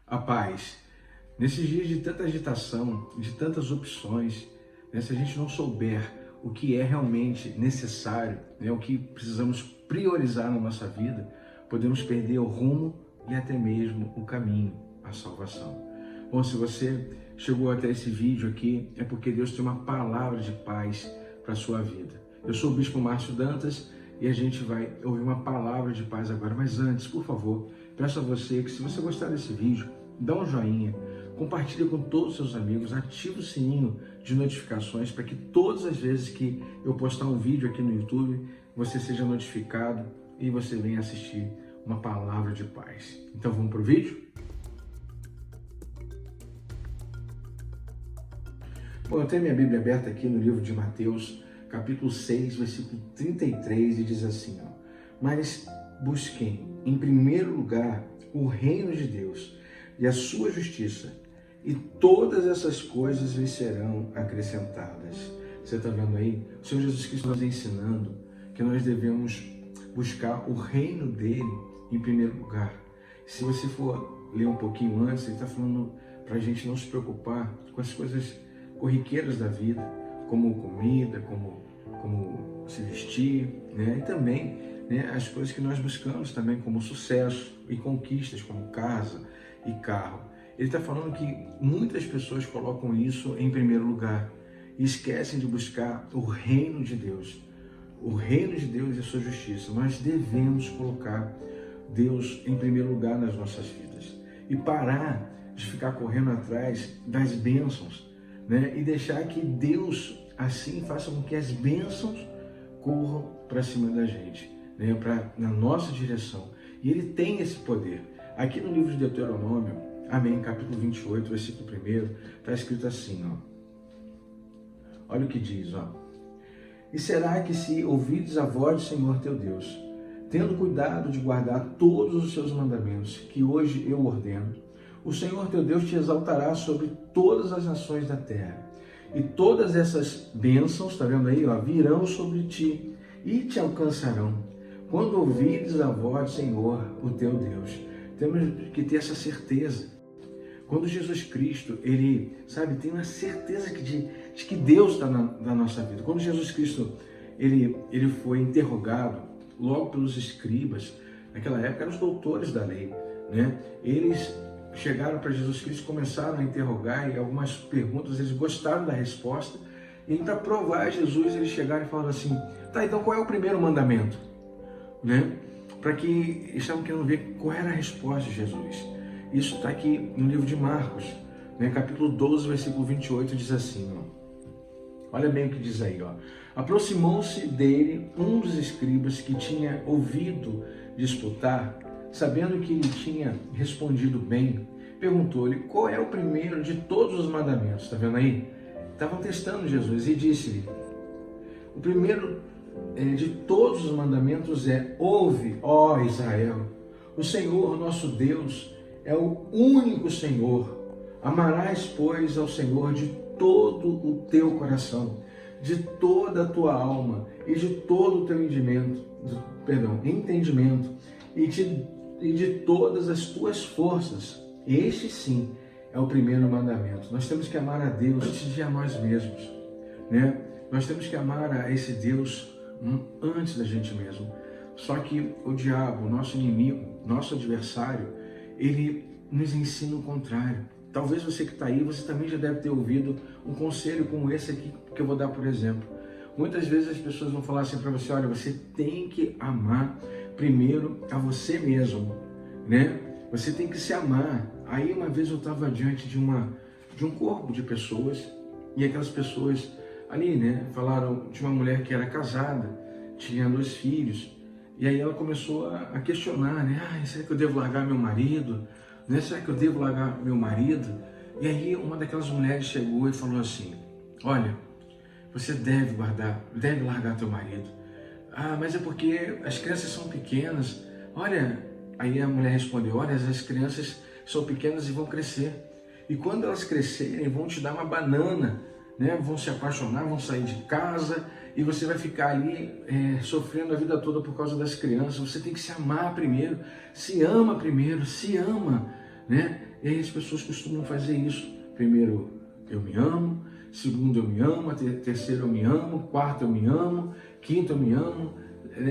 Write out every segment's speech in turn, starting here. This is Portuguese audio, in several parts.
A paz. Nesses dias de tanta agitação, de tantas opções, né, se a gente não souber o que é realmente necessário, né, o que precisamos priorizar na nossa vida, podemos perder o rumo e até mesmo o caminho, a salvação. Bom, se você chegou até esse vídeo aqui, é porque Deus tem uma palavra de paz para a sua vida. Eu sou o Bispo Márcio Dantas e a gente vai ouvir uma palavra de paz agora. Mas antes, por favor, peço a você que, se você gostar desse vídeo, dá um joinha, compartilhe com todos os seus amigos, ative o sininho de notificações para que todas as vezes que eu postar um vídeo aqui no YouTube, você seja notificado e você venha assistir uma palavra de paz. Então vamos para o vídeo? Bom, eu tenho minha Bíblia aberta aqui no livro de Mateus, capítulo 6, versículo 33, e diz assim, ó: mas busquem em primeiro lugar o reino de Deus e a sua justiça, e todas essas coisas lhes serão acrescentadas. Você está vendo aí? O Senhor Jesus Cristo nos ensinando que nós devemos buscar o reino dele em primeiro lugar. Se você for ler um pouquinho antes, ele está falando para a gente não se preocupar com as coisas corriqueiras da vida, como comida, como se vestir, né? E também, né, as coisas que nós buscamos também, como sucesso e conquistas, como casa e carro. Ele está falando que muitas pessoas colocam isso em primeiro lugar e esquecem de buscar o reino de Deus. O reino de Deus e a sua justiça. Nós devemos colocar Deus em primeiro lugar nas nossas vidas e parar de ficar correndo atrás das bênçãos, né? E deixar que Deus assim faça com que as bênçãos corram para cima da gente, né? Na nossa direção. E Ele tem esse poder. Aqui no livro de Deuteronômio, amém, capítulo 28, versículo 1, está escrito assim, ó. Olha o que diz, ó: e será que, se ouvides a voz do Senhor teu Deus, tendo cuidado de guardar todos os seus mandamentos, que hoje eu ordeno, o Senhor teu Deus te exaltará sobre todas as nações da terra. E todas essas bênçãos, está vendo aí, ó, virão sobre ti e te alcançarão, quando ouvires a voz do Senhor, o teu Deus. Temos que ter essa certeza. Quando Jesus Cristo, ele, sabe, tem uma certeza de que Deus está na nossa vida. Quando Jesus Cristo, ele foi interrogado logo pelos escribas, naquela época eram os doutores da lei, né? Eles chegaram para Jesus Cristo, começaram a interrogar, e algumas perguntas eles gostaram da resposta, e para provar Jesus, eles chegaram e falaram assim: tá, então qual é o primeiro mandamento? Né? Para que eles estavam querendo ver qual era a resposta de Jesus. Isso está aqui no livro de Marcos, né? Capítulo 12, versículo 28, diz assim, ó. Olha bem o que diz aí, ó. Aproximou-se dele um dos escribas que tinha ouvido disputar, sabendo que ele tinha respondido bem, perguntou-lhe qual é o primeiro de todos os mandamentos. Está vendo aí? Estavam testando Jesus e disse-lhe: o primeiro de todos os mandamentos é: ouve, ó Israel, o Senhor nosso Deus é o único Senhor. Amarás, pois, ao Senhor de todo o teu coração, de toda a tua alma e de todo o teu entendimento e de todas as tuas forças. Este sim é o primeiro mandamento. Nós temos que amar a Deus antes de a nós mesmos, né? Nós temos que amar a esse Deus antes da gente mesmo. Só que o diabo, nosso inimigo, nosso adversário, ele nos ensina o contrário. Talvez você que está aí, você também já deve ter ouvido um conselho como esse aqui que eu vou dar, por exemplo. Muitas vezes as pessoas vão falar assim para você: olha, você tem que amar primeiro a você mesmo, né? Você tem que se amar. Aí uma vez eu estava diante de um corpo de pessoas, e aquelas pessoas ali, né, falaram de uma mulher que era casada, tinha 2 filhos, e aí ela começou a questionar, né? Será que eu devo largar meu marido? Né? Será que eu devo largar meu marido? E aí uma daquelas mulheres chegou e falou assim: olha, você deve largar teu marido. Mas é porque as crianças são pequenas. Olha, aí a mulher respondeu: olha, as crianças são pequenas e vão crescer. E quando elas crescerem, vão te dar uma banana, né? Vão se apaixonar, vão sair de casa e você vai ficar ali sofrendo a vida toda por causa das crianças. Você tem que se amar primeiro, se ama primeiro, se ama, né? E aí as pessoas costumam fazer isso. Primeiro, eu me amo. Segundo, eu me amo. Terceiro, eu me amo. Quarto, eu me amo. Quinto, eu me amo.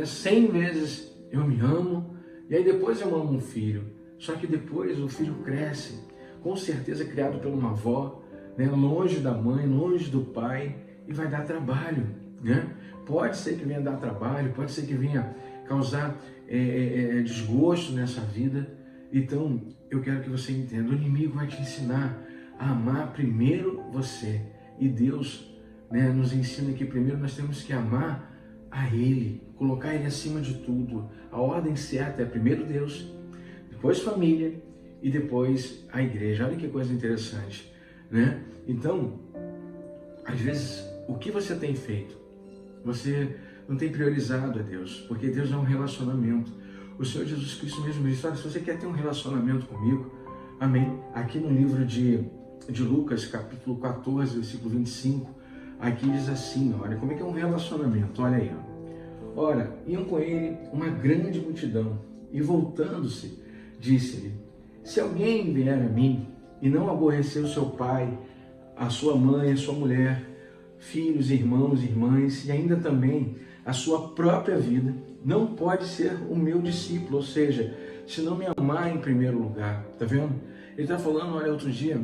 100 vezes eu me amo. E aí depois eu amo um filho. Só que depois o filho cresce, com certeza criado por uma avó, né? Longe da mãe, longe do pai, e vai dar trabalho, né? Pode ser que venha dar trabalho, pode ser que venha causar desgosto nessa vida. Então, eu quero que você entenda, o inimigo vai te ensinar a amar primeiro você. E Deus, né, nos ensina que primeiro nós temos que amar a Ele, colocar Ele acima de tudo. A ordem certa é primeiro Deus, depois família e depois a igreja. Olha que coisa interessante, né? Então, às vezes, o que você tem feito? Você não tem priorizado a Deus, porque Deus é um relacionamento. O Senhor Jesus Cristo mesmo disse, olha, se você quer ter um relacionamento comigo, amém? Aqui no livro de Lucas, capítulo 14, versículo 25, aqui diz assim, olha, como é que é um relacionamento? Olha aí, ó. Ora, iam com ele uma grande multidão, e voltando-se, disse-lhe, se alguém vier a mim, e não aborrecer o seu pai, a sua mãe, a sua mulher, filhos, irmãos, irmãs, e ainda também a sua própria vida, não pode ser o meu discípulo, ou seja, se não me amar em primeiro lugar, tá vendo? Ele está falando, olha, outro dia,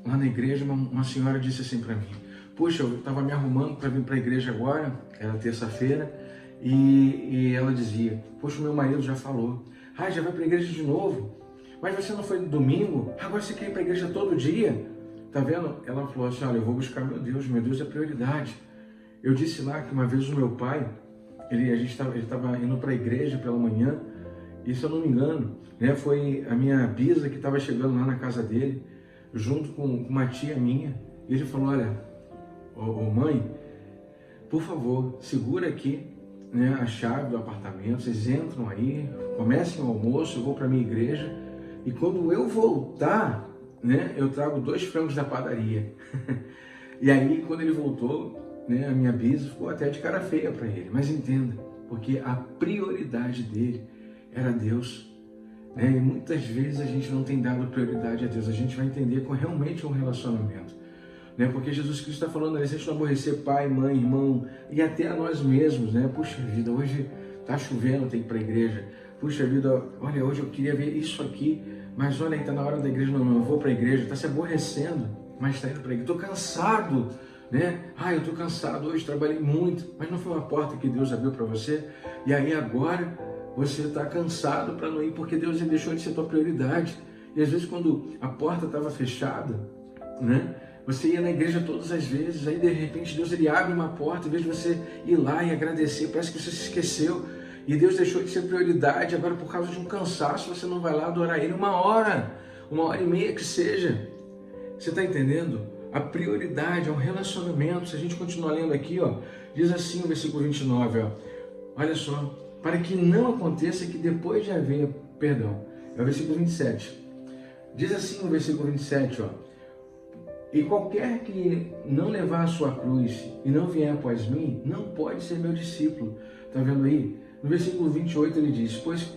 lá na igreja, uma senhora disse assim para mim, puxa, eu estava me arrumando para vir para a igreja agora, era terça-feira, e ela dizia, poxa, o meu marido já falou, já vai para a igreja de novo, mas você não foi no domingo, agora você quer ir para a igreja todo dia, tá vendo? Ela falou assim, olha, eu vou buscar meu Deus é prioridade. Eu disse lá que uma vez o meu pai, ele estava indo para a igreja pela manhã, e se eu não me engano, né, foi a minha bisa que estava chegando lá na casa dele, junto com uma tia minha, e ele falou, olha, mãe, por favor, segura aqui, né, a chave do apartamento, vocês entram aí, comecem o almoço, eu vou para a minha igreja, e quando eu voltar, né, eu trago 2 frangos da padaria. E aí, quando ele voltou, né, a minha bisa ficou até de cara feia para ele, mas entenda, porque a prioridade dele era Deus, né? E muitas vezes a gente não tem dado prioridade a Deus, a gente vai entender com realmente um relacionamento, né? Porque Jesus Cristo está falando, né, se a gente não aborrecer pai, mãe, irmão, e até a nós mesmos, né? Puxa vida, hoje está chovendo, tem que ir para a igreja, puxa vida, olha, hoje eu queria ver isso aqui, mas olha, está na hora da igreja, não, eu vou para a igreja, está se aborrecendo, mas está indo para a igreja, estou cansado, né? Eu estou cansado, hoje trabalhei muito, mas não foi uma porta que Deus abriu para você, e aí agora você está cansado para não ir, porque Deus deixou de ser tua prioridade, e às vezes quando a porta estava fechada, né? Você ia na igreja todas as vezes, aí de repente Deus ele abre uma porta, em vez de você ir lá e agradecer, parece que você se esqueceu, e Deus deixou de ser prioridade, agora por causa de um cansaço, você não vai lá adorar Ele 1h30 que seja. Você está entendendo? A prioridade é um relacionamento. Se a gente continuar lendo aqui, ó, diz assim o versículo 29, ó, olha só, para que não aconteça que depois de haver, é o versículo 27, diz assim o versículo 27, ó, e qualquer que não levar a sua cruz e não vier após mim, não pode ser meu discípulo. Está vendo aí? No versículo 28 ele diz, pois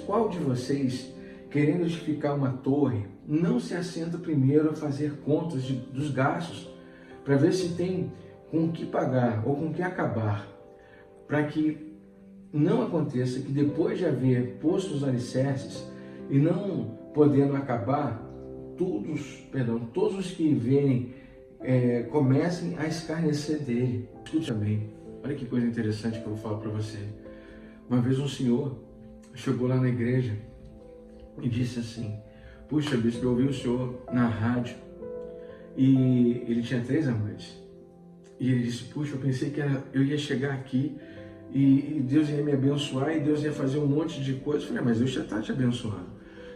qual de vocês, querendo edificar uma torre, não se assenta primeiro a fazer contas dos gastos, para ver se tem com o que pagar ou com o que acabar, para que não aconteça que depois de haver posto os alicerces e não podendo acabar, todos os que verem comecem a escarnecer dele. Escute bem, olha que coisa interessante que eu vou falar para você. Uma vez um senhor chegou lá na igreja e disse assim, puxa bispo, eu ouvi o senhor na rádio e ele tinha 3 amantes. E ele disse, puxa, eu pensei que eu ia chegar aqui e Deus ia me abençoar e Deus ia fazer um monte de coisas. Eu falei, mas Deus já está te abençoando.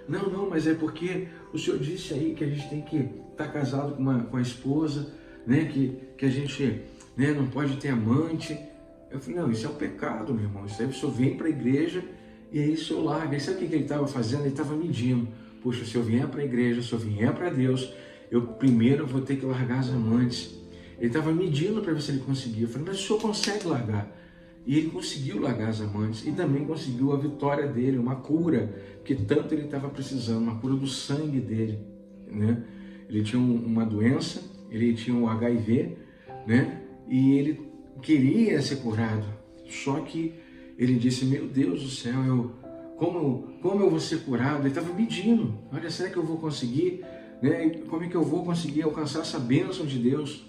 Não, mas é porque o senhor disse aí que a gente tem que estar casado com a esposa, né? Que a gente, né, não pode ter amante. Eu falei, não, isso é um pecado, meu irmão. Isso aí o senhor vem para a igreja e aí o senhor larga. E sabe o que ele estava fazendo? Ele estava medindo. Puxa, se eu vier para a igreja, se eu vier para Deus, eu primeiro vou ter que largar as amantes. Ele estava medindo para ver se ele conseguia. Eu falei, mas o senhor consegue largar? E ele conseguiu largar as amantes e também conseguiu a vitória dele, uma cura que tanto ele estava precisando, uma cura do sangue dele, né? Ele tinha uma doença, ele tinha um HIV, né? E ele queria ser curado. Só que ele disse: meu Deus do céu, como eu vou ser curado? Ele estava pedindo: olha, será que eu vou conseguir? Né? Como é que eu vou conseguir alcançar essa bênção de Deus?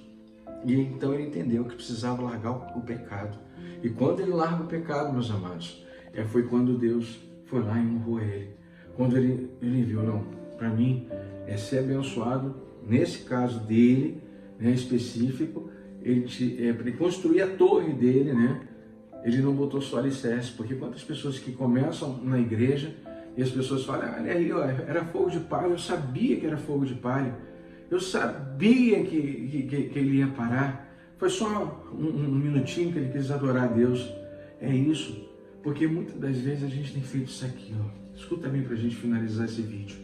E então ele entendeu que precisava largar o pecado. E quando ele larga o pecado, meus amados, foi quando Deus foi lá e honrou ele. Quando ele viu, não, para mim é ser abençoado, nesse caso dele, né, específico, para ele construir a torre dele, né? Ele não botou só alicerce, porque quantas pessoas que começam na igreja e as pessoas falam: olha aí, ó, era fogo de palha, eu sabia que era fogo de palha, eu sabia que ele ia parar, foi só um minutinho que ele quis adorar a Deus. É isso, porque muitas das vezes a gente tem feito isso aqui, ó. Escuta bem para a gente finalizar esse vídeo.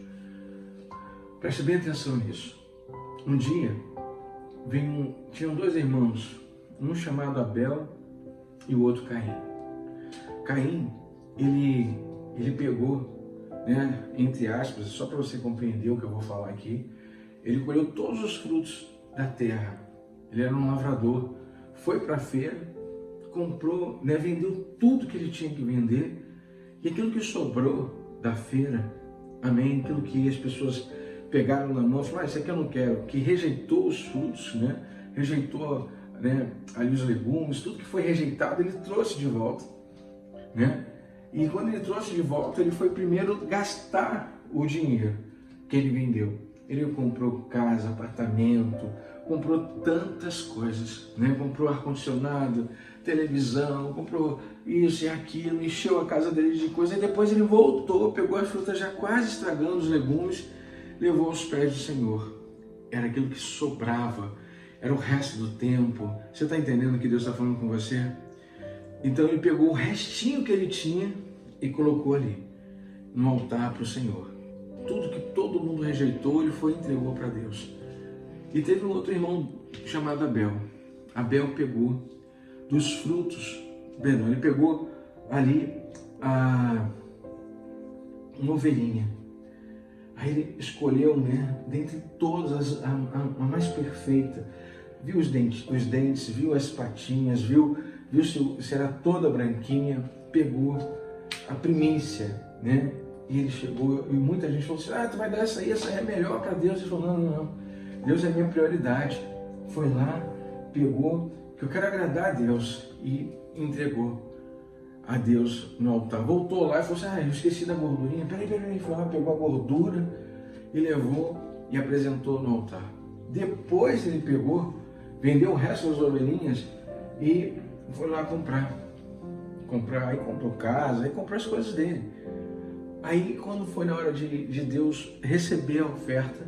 Preste bem atenção nisso. Um dia, tinham dois irmãos, um chamado Abel e o outro Caim. Caim, ele pegou, né, entre aspas, só para você compreender o que eu vou falar aqui, ele colheu todos os frutos da terra. Ele era um lavrador, foi para a feira, comprou, né, vendeu tudo que ele tinha que vender, e aquilo que sobrou da feira, amém, aquilo que as pessoas pegaram na mão, falaram: isso aqui eu não quero, que rejeitou os frutos, né, rejeitou, né, ali os legumes, tudo que foi rejeitado, ele trouxe de volta, né? E quando ele trouxe de volta, ele foi primeiro gastar o dinheiro que ele vendeu. Ele comprou casa, apartamento, comprou tantas coisas, né? Comprou ar-condicionado, televisão, comprou isso e aquilo, encheu a casa dele de coisa. E depois ele voltou, pegou as frutas já quase estragando, os legumes, levou aos pés do Senhor. Era aquilo que sobrava, era o resto do tempo. Você está entendendo o que Deus está falando com você? Então ele pegou o restinho que ele tinha e colocou ali, no altar para o Senhor. Tudo que todo mundo rejeitou, ele foi e entregou para Deus. E teve um outro irmão chamado Abel. Abel pegou dos frutos, ele pegou ali uma ovelhinha. Aí ele escolheu, né, dentre todas, a mais perfeita. Viu os dentes, viu as patinhas, viu se era toda branquinha, pegou a primícia, né? E ele chegou, e muita gente falou assim: tu vai dar essa aí é melhor para Deus. Ele falou: não, Deus é minha prioridade. Foi lá, pegou, que eu quero agradar a Deus, e entregou a Deus no altar. Voltou lá e falou assim: eu esqueci da gordurinha. Peraí. Foi lá, pegou a gordura e levou e apresentou no altar. Depois ele pegou, vendeu o resto das ovelhinhas e foi lá comprar, aí comprou casa, aí comprou as coisas dele. Aí quando foi na hora de Deus receber a oferta,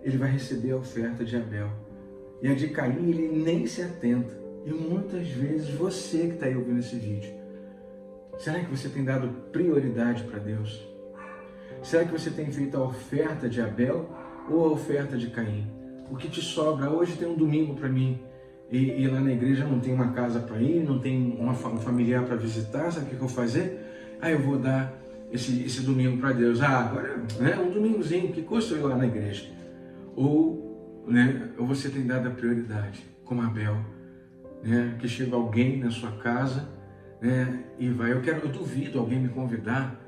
ele vai receber a oferta de Abel. E a de Caim ele nem se atenta. E muitas vezes você que está aí ouvindo esse vídeo, será que você tem dado prioridade para Deus? Será que você tem feito a oferta de Abel ou a oferta de Caim? O que te sobra? Hoje tem um domingo para mim. E lá na igreja não tem uma casa para ir, não tem um familiar para visitar, sabe o que eu vou fazer? Eu vou dar esse domingo para Deus. Agora, né, um domingozinho, que custa eu ir lá na igreja? Ou você tem dado a prioridade, como Abel, né, que chega alguém na sua casa, né, e vai, eu duvido alguém me convidar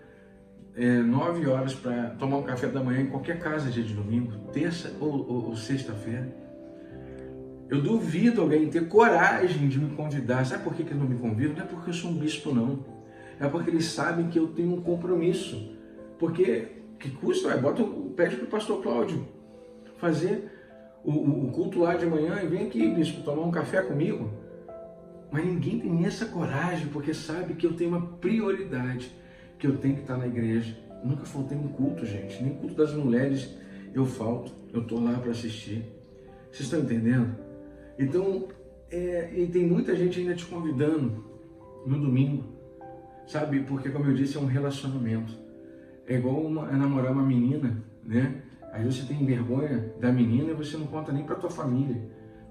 9 horas para tomar um café da manhã em qualquer casa dia de domingo, terça ou sexta-feira. Eu duvido alguém ter coragem de me convidar. Sabe por que eles não me convidam? Não é porque eu sou um bispo, não. É porque eles sabem que eu tenho um compromisso. Porque, que custa? Pede para o pastor Cláudio fazer o culto lá de manhã e vem aqui, bispo, tomar um café comigo. Mas ninguém tem essa coragem, porque sabe que eu tenho uma prioridade, que eu tenho que estar na igreja. Eu nunca faltei um culto, gente. Nem culto das mulheres eu falto. Eu estou lá para assistir. Vocês estão entendendo? Então, e tem muita gente ainda te convidando no domingo, sabe? Porque, como eu disse, é um relacionamento. É igual namorar uma menina, né? Aí você tem vergonha da menina e você não conta nem pra tua família.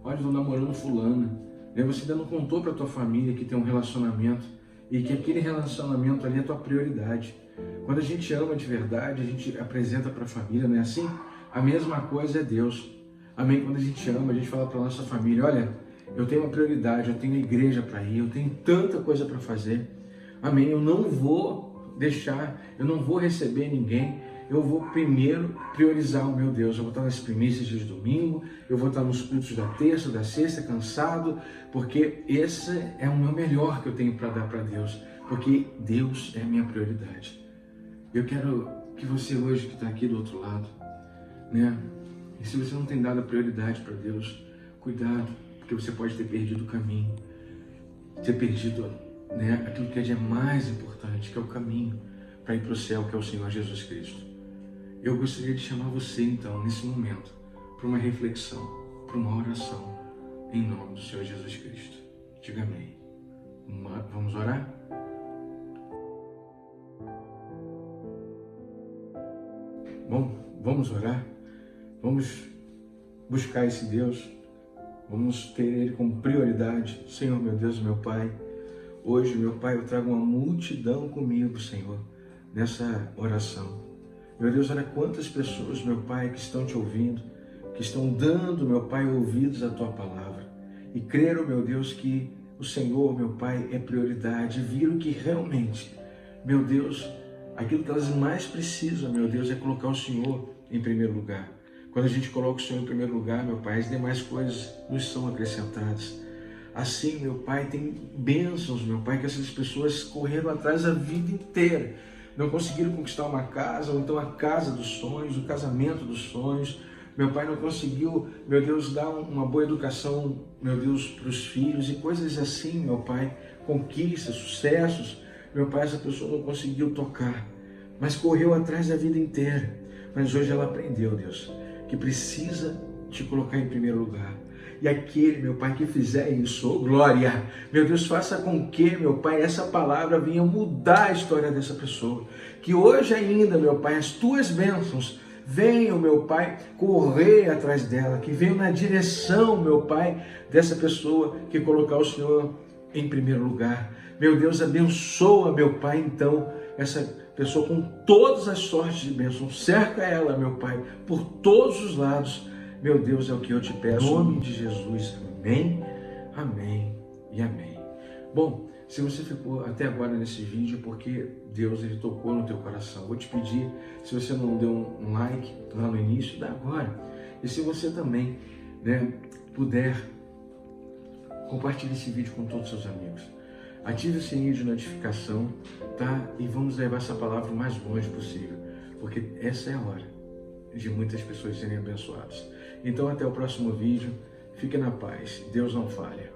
Olha, estou namorando fulana. Você ainda não contou para a tua família que tem um relacionamento e que aquele relacionamento ali é a tua prioridade. Quando a gente ama de verdade, a gente apresenta para a família, não é assim? A mesma coisa é Deus. Amém? Quando a gente ama, a gente fala para a nossa família, olha, eu tenho uma prioridade, eu tenho a igreja para ir, eu tenho tanta coisa para fazer. Amém? Eu não vou deixar, eu não vou receber ninguém. Eu vou primeiro priorizar o meu Deus. Eu vou estar nas primícias de domingo, eu vou estar nos cultos da terça, da sexta, cansado, porque esse é o meu melhor que eu tenho para dar para Deus, porque Deus é a minha prioridade. Eu quero que você hoje que está aqui do outro lado, né? E se você não tem dado a prioridade para Deus, cuidado, porque você pode ter perdido o caminho, ter perdido, né, aquilo que é mais importante, que é o caminho para ir para o céu, que é o Senhor Jesus Cristo. Eu gostaria de chamar você, então, nesse momento, para uma reflexão, para uma oração, em nome do Senhor Jesus Cristo. Diga amém. Vamos orar? Bom, vamos orar? Vamos buscar esse Deus? Vamos ter Ele como prioridade? Senhor, meu Deus, meu Pai, hoje, meu Pai, eu trago uma multidão comigo, Senhor, nessa oração. Meu Deus, olha quantas pessoas, meu Pai, que estão te ouvindo, que estão dando, meu Pai, ouvidos à Tua palavra. E creram, meu Deus, que o Senhor, meu Pai, é prioridade. Viram que realmente, meu Deus, aquilo que elas mais precisam, meu Deus, é colocar o Senhor em primeiro lugar. Quando a gente coloca o Senhor em primeiro lugar, meu Pai, as demais coisas nos são acrescentadas. Assim, meu Pai, tem bênçãos, meu Pai, que essas pessoas correram atrás a vida inteira. Não conseguiram conquistar uma casa, ou então a casa dos sonhos, o casamento dos sonhos. Meu pai não conseguiu, meu Deus, dar uma boa educação, meu Deus, para os filhos e coisas assim, meu Pai, conquistas, sucessos. Meu Pai, essa pessoa não conseguiu tocar, mas correu atrás a vida inteira. Mas hoje ela aprendeu, Deus, que precisa te colocar em primeiro lugar. E aquele, meu Pai, que fizer isso, oh glória, meu Deus, faça com que, meu Pai, essa palavra venha mudar a história dessa pessoa. Que hoje ainda, meu Pai, as tuas bênçãos venham, meu Pai, correr atrás dela, que venham na direção, meu Pai, dessa pessoa que colocar o Senhor em primeiro lugar. Meu Deus, abençoa, meu Pai, então, essa pessoa com todas as sortes de bênçãos. Cerca ela, meu Pai, por todos os lados. Meu Deus, é o que eu te peço, em nome de Jesus. Amém, amém e amém. Bom, se você ficou até agora nesse vídeo, porque Deus ele tocou no teu coração, vou te pedir, se você não deu um like lá no início, dá agora. E se você também, né, puder, compartilhe esse vídeo com todos os seus amigos. Ative o sininho de notificação, tá? E vamos levar essa palavra o mais longe possível, porque essa é a hora de muitas pessoas serem abençoadas. Então, até o próximo vídeo. Fique na paz. Deus não falha.